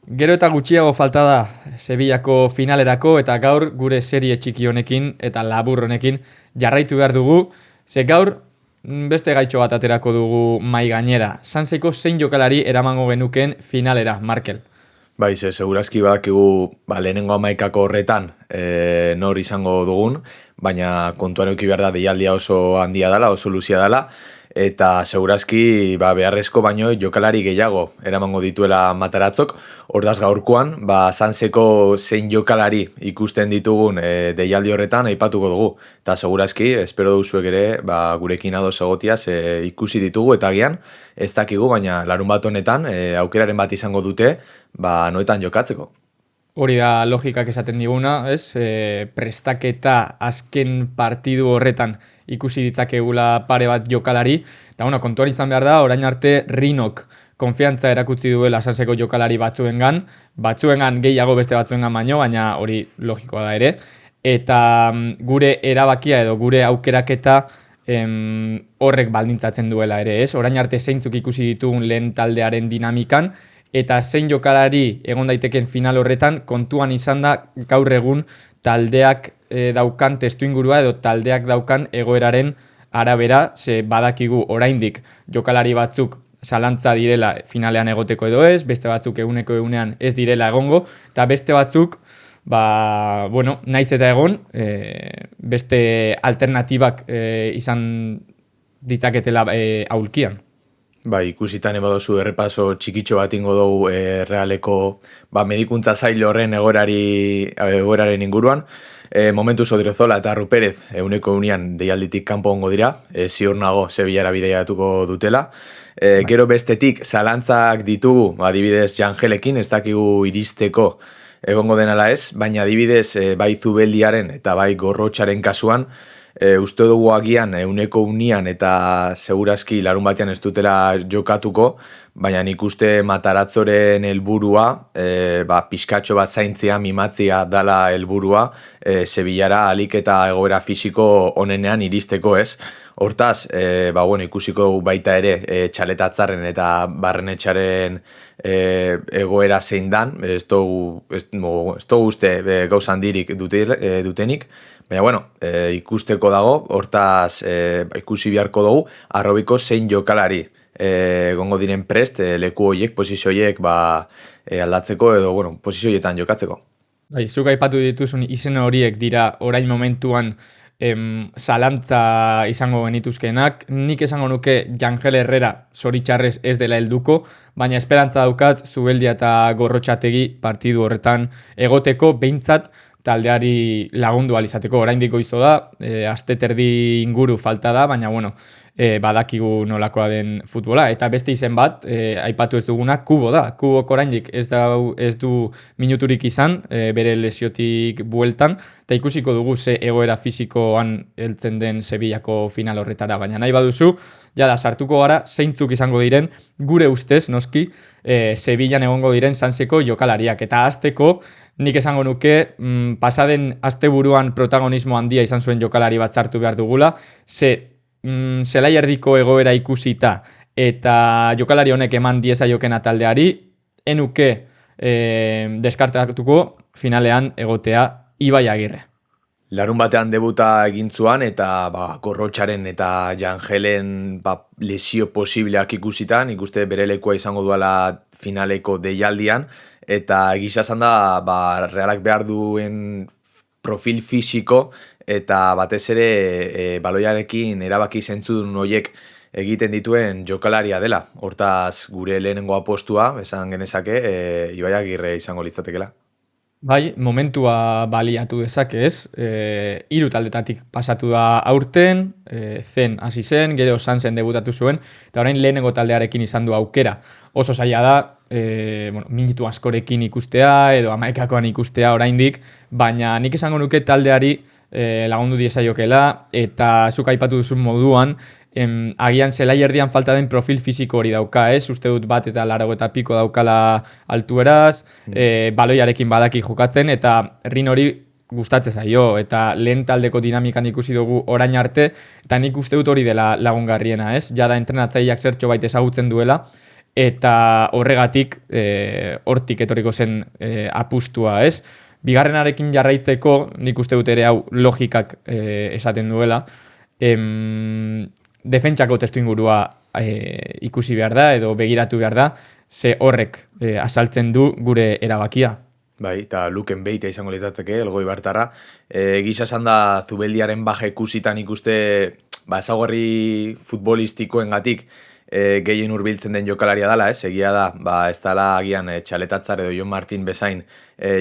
Gero eta gutxiago falta da Sevillako finalerako eta gaur gure serie txiki honekin eta labur honekin jarraitu behar dugu. Ze gaur beste gaitxo bat aterako dugu mai gainera. Sanseko zein jokalari eramango genuken finalera, Markel. Bai, segurazki badakigu lehenengo hamaikako horretan nor izango dugun, baina kontuan eduki behar da deialdia oso handia dela, oso luzia dela, eta segurazki beharrezko baino jokalari gehiago eramango dituela Matarazzok. Ordaz gaurkoan, Sanseko zein jokalari ikusten ditugun deialdi horretan aipatuko dugu. Eta segurazki, espero duzuek ere, gurekin ados egotiaz ikusi ditugu eta agian, ez dakigu, baina larun bat honetan aukeraren bat izango dute, noetan jokatzeko. Hori da logikak esaten diguna, ez? Prestaketa azken partidu horretan ikusi ditzakegula pare bat jokalari, eta kontuan izan behar da, orain arte Rinok konfiantza erakutsi duela Sanseko jokalari batzuengan gehiago beste batzuengan baino, baina hori logikoa da ere, eta gure erabakia edo gure aukeraketa horrek baldintzatzen duela ere, ez? Orain arte zeintzuk ikusi ditugun lehen taldearen dinamikan, eta zein jokalari egon daiteken final horretan kontuan izan da gaur egun taldeak daukan testuingurua edo taldeak daukan egoeraren arabera, ze badakigu oraindik jokalari batzuk zalantza direla finalean egoteko edo ez, beste batzuk eguneko egunean ez direla egongo, eta beste batzuk naiz eta egon, beste alternatibak izan ditzaketela aulkian. Ikusitan emadozu errepaso txikitxo bat ingo dugu Realeko medikuntza zail horren egoeraren inguruan. Momentuz Odriozola eta Ruperez eguneko egunean deialditik kanpo ongo dira, ziur nago Sevillara bideiatuko dutela. Gero bestetik zalantzak ditugu, adibidez Jangelekin, ez dakigu iristeko egongo denala ez, baina adibidez bai Zubeldiaren eta bai Gorrotxaren kasuan, uste dugu agian eguneko unian eta segurazki larun batean ez dutela jokatuko, baina nik uste Matarazzoren helburua, pixkatxo bat zaintzia, mimatzia dala helburua, Sevillara alik eta egoera fisiko onenean iristeko ez. Hortaz, ikusiko dugu baita ere txaletatzaren eta barrenetxaren egoera zein dan, ez dugu uste gauza handirik dutenik, baina ikusteko dago, hortaz ikusi beharko dugu, arrobiko zein jokalari gongo diren prest, leku horiek, posizio horiek aldatzeko edo posizio horietan jokatzeko. Zuk aipatu dituzun izen horiek dira orain momentuan zalantza izango genituzkenak. Nik esango nuke Jangel Herrera zoritxarrez ez dela helduko, baina esperantza daukat Zubeldia eta Gorrotxategi partidu horretan egoteko behintzat taldeari lagundu alizateko. Oraindik goizo da, aste terdi inguru falta da, baina badakigu nolakoa den futbola. Eta beste izen bat, aipatu ez duguna, Kubo da. Kubok oraindik ez du minuturik izan, bere lesiotik bueltan, eta ikusiko dugu ze egoera fisikoan heltzen den Sevillako final horretara. Baina nahi baduzu, jada sartuko gara, zeintzuk izango diren, gure ustez, noski, Sevillan egongo diren Sanseko jokalariak. Eta hasteko, nik esango nuke, pasaden asteburuan protagonismo handia izan zuen jokalari bat sartu behar dugula, zelai erdiko egoera ikusita eta jokalari honek eman diezaiokena taldeari, enuke deskartatuko finalean egotea Ibai Agirre. Larun batean debuta egin zuan eta Gorrotxaren eta Jangelen lesio posibleak ikusitan, ikuste bere lekua izango duela finaleko deialdian, eta egisa esan da Realak behar duen profil fisiko eta batez ere baloiarekin erabaki zentzudun horiek egiten dituen jokalaria dela. Hortaz gure lehenengo apostua, esan genezake, Ibai Agirre izango litzatekela. Bai, momentua baliatu dezakez, 3 taldetatik pasatu da aurten, zen hasi zen, gero Sansen debutatu zuen, eta orain lehenengo taldearekin izan du aukera. Oso zaila da, minutu askorekin ikustea, edo hamaikakoan ikustea oraindik, baina nik esango nuke taldeari lagundu diezaiokela, eta zuk aipatu duzun moduan, agian zelai erdian falta den profil fisiko hori dauka, ez? Uste dut bat eta 80 piko daukala altueraz, baloiarekin badaki jokatzen, eta Rin hori gustatzen zaio, eta lehen taldeko dinamikan ikusi dugu orain arte, eta nik uste dut hori dela lagungarriena, ez? Jada entrenatzaileak zertxo bait ezagutzen duela, eta horregatik hortik etorriko zen apustua, ez? Bigarrenarekin jarraitzeko, nik uste dut ere hau logikak esaten duela, defentsako testu ingurua ikusi behar da edo begiratu behar da, ze horrek azaltzen du gure erabakia. Bai, eta Luken Beitia izango litzateke, elgoi bartarra. Gisa esan da Zubeldiaren baja ikusitan ikuste ezaugarri futbolistikoengatik gehien hurbiltzen den jokalaria dela, egia da, ez dela agian Txaletatzar edo Jon Martin bezain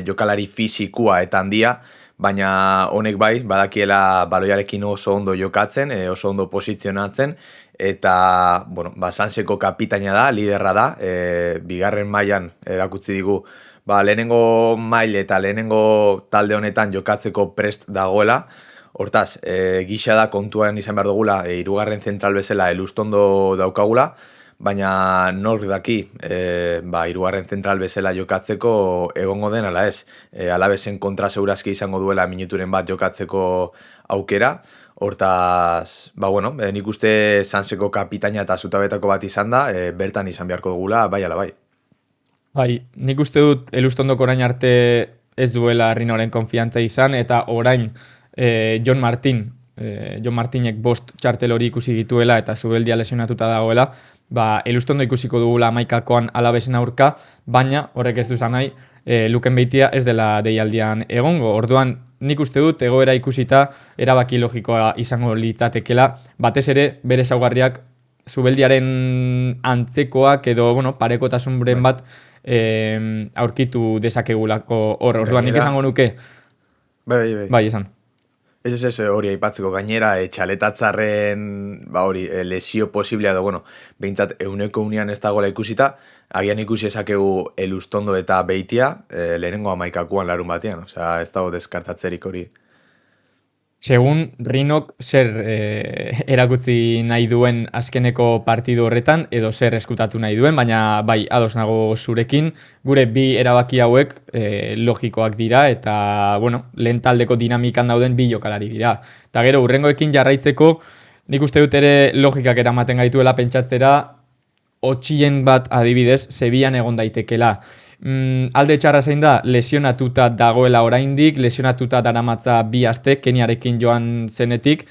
jokalari fisikua eta handia, baina honek bai, badakiela baloiarekin oso ondo jokatzen, oso ondo posizionatzen, eta, bueno, Sanseko kapitaina da, liderra da, bigarren mailan erakutsi digu, lehenengo mail eta lehenengo talde honetan jokatzeko prest dagoela, hortaz, gisa da kontuan izan behar dugula, hirugarren zentral bezala Elustondo daukagula, baina nork daki, hirugarren zentral bezala jokatzeko egongo den ala ez. Alabezen kontra segurazki izango duela minuturen bat jokatzeko aukera, hortaz, nik uste Sanseko kapitaina eta zutabetako bat izan da, bertan izan beharko dugula, bai ala bai. Bai, nik uste dut Elustondoko orain arte ez duela Rinoren konfiantza izan, eta orain Jon Martinek 5 txartel hori ikusi dituela eta Zubeldia lesionatuta dagoela, Elustondo ikusiko dugula 11koan Alavesen aurka, baina horrek ez du esan nahi Luken Beitia ez dela deialdian egongo. Orduan, nik uste dut egoera ikusita erabaki logikoa izango litzatekela, batez ere bere ezaugarriak Zubeldiaren antzekoak edo parekotasunren bat aurkitu dezakegulako hor. Orduan, nik esango nuke. Bai, esan. Ez hori aipatzeko gainera, Txaletatzarren lesio posiblea edo, behintzat 100% ez dagoela ikusita, agian ikusi ezakegu Elustondo eta Beitia, lehenengo 11koan larun batean, ez dago deskartatzerik hori. Segun Rinok zer erakutsi nahi duen azkeneko partidu horretan, edo zer eskutatu nahi duen, baina bai, ados nago zurekin, gure bi erabaki hauek logikoak dira, eta, lehen taldeko dinamikan dauden bi jokalari dira. Eta gero, hurrengoekin jarraitzeko, nik uste dut ere logikak eramaten gaituela pentsatzera, Otxien bat adibidez, Sevillan egon daitekela. Alde txarra zein da, lesionatuta dagoela oraindik, lesionatuta daramatza 2 aste, Keniarekin joan zenetik,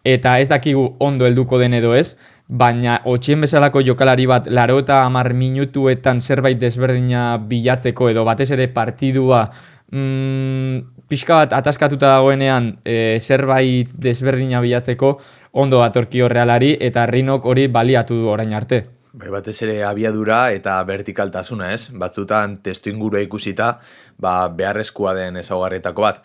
eta ez dakigu ondo helduko den edo ez, baina Otxien bezalako jokalari bat 80 minutuetan zerbait desberdina bilatzeko edo batez ere partidua pixka bat ataskatuta dagoenean zerbait desberdina bilatzeko ondo datorkio Realari, eta Rinok hori baliatu du orain arte. Batez ere abiadura eta vertikaltasuna, ez? Batzutan testu ingurua ikusita, beharrezkoa den ezaugarrietako bat.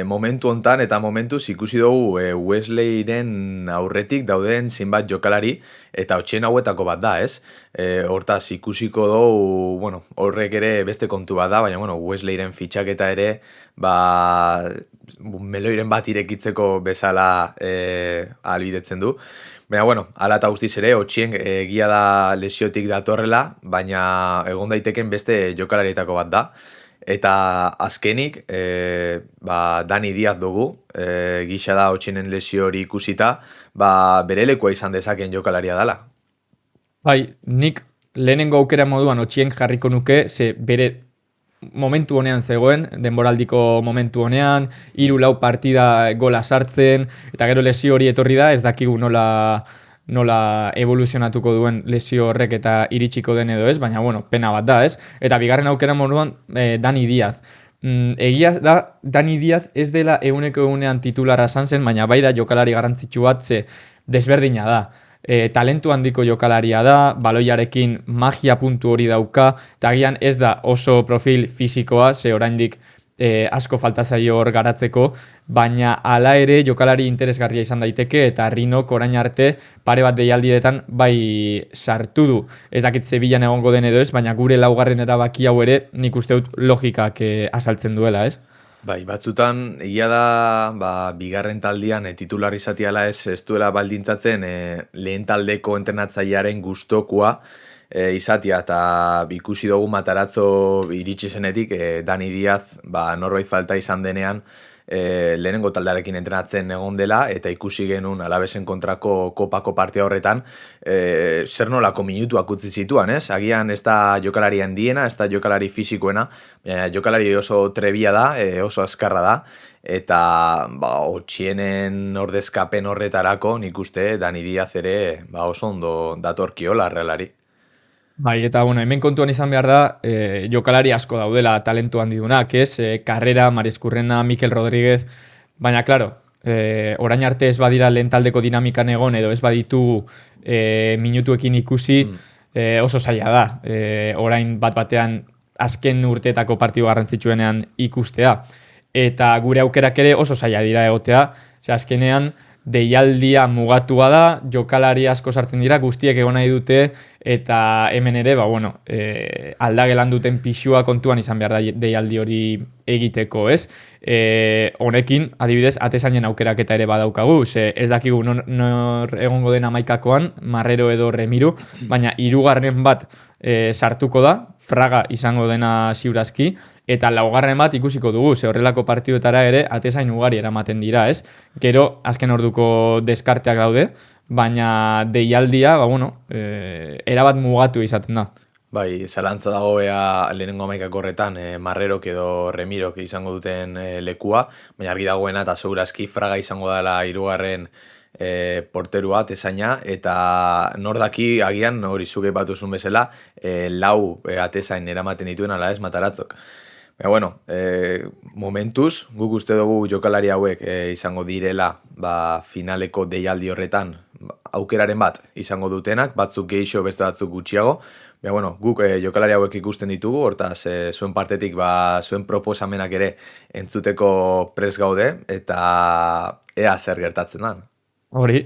Momentu hontan eta momentuz ikusi dugu Wesleyren aurretik dauden zinbat jokalari eta Otxien hauetako bat da, ez? Hortaz ikusiko dugu, horrek ere beste kontu bat da, baina Wesleyren fitxaketa ere, meloiren bat irekitzeko bezala ahalbidetzen du. Baina, ala eta guztiz ere, Otxien egia da lesiotik datorrela, baina egon daiteken beste jokalarietako bat da. Eta azkenik, Dani Diaz dugu, gisa da Otxienen lesio hori ikusita, bere lekoa izan dezaken jokalaria dela. Bai, nik lehenengo aukera moduan Otxien jarriko nuke, ze bere momentu honean zegoen, denboraldiko momentu honean, 3-4 partida gola sartzen, eta gero lesio hori etorri da, ez dakigu nola evoluzionatuko duen lesio horrek eta iritsiko den edo ez, baina pena bat da, ez? Eta bigarren aukera moduan Dani Diaz. Egia da, Dani Diaz ez dela 100% titularra zen, baina bai da jokalari garrantzitsu bat, ze desberdina da. Talentu handiko jokalaria da, baloiarekin magia puntu hori dauka, eta agian ez da oso profil fisikoa, ze oraindik asko falta zaio hor garatzeko, baina hala ere jokalari interesgarria izan daiteke, eta Rinok orain arte pare bat deialdietan bai sartu du. Ez dakit Sevillan egongo den edo ez, baina gure laugarren erabaki hau ere nik uste dut logikak azaltzen duela, ez? Bai, batzutan, egia da, bigarren taldian titular izatiala ez duela baldintzatzen lehen taldeko entrenatzailearen gustokoa izatia, eta ikusi dugu Matarazzo iritsi zenetik, Dani Diaz, norbait falta izan denean, lehenengo taldearekin entrenatzen egon dela, eta ikusi genuen Alavesen kontrako kopako partia horretan, zer nolako minutuak utzi zituan, ez? Agian ez da jokalari handiena, ez da jokalari fisikoena, jokalari oso trebia da, oso azkarra da, eta otxienen ordezkapen horretarako nik uste Dani Diaz ere oso ondo datorkiola Realari. Bai, eta bueno, hemen kontuan izan behar da, jokalari asko daudela talentu handi dunak, ez? Carrera, Mareskurrena, Mikel Rodríguez, baina, claro, orain arte ez badira lehen taldeko dinamikan egon, edo ez baditu minutuekin ikusi, oso zaila da. Orain bat-batean azken urteetako partidu garrantzitsuenean ikustea. Eta gure aukerak ere oso zaila dira egotea, ze azkenean deialdia mugatua da, jokalari asko sartzen dira, guztiek egon nahi dute, eta hemen ere, aldagelan duten pixua kontuan izan behar da deialdi hori egiteko, ez? Honekin, adibidez, atezainen aukeraketa ere badaukagu, ze ez dakigu nor egongo den amaikakoan, Marrero edo Remiro, baina hirugarren bat sartuko da, Fraga izango dena ziurazki, eta laugarren bat ikusiko dugu, ze horrelako partiduetara ere atezain ugari eramaten dira, ez? Gero, azken orduko deskarteak daude, baina deialdia, erabat mugatu izaten da. Bai, zalantza dago lehenengo amaikako horretan, Marrerok edo Remirok izango duten lekua, baina argi dagoena eta segurazki Fraga izango dela hirugarren porterua, atezaina, eta nordaki agian, hori zuke batuzun bezala, lau atezain eramaten dituen ala ez Mataratzok. Momentuz, guk uste dugu jokalari hauek izango direla finaleko deialdi horretan aukeraren bat izango dutenak, batzuk geixo beste batzuk gutxiago, guk jokalari hauek ikusten ditugu, hortaz zuen partetik zuen proposamenak ere entzuteko prest gaude, eta ea zer gertatzen da. Hori,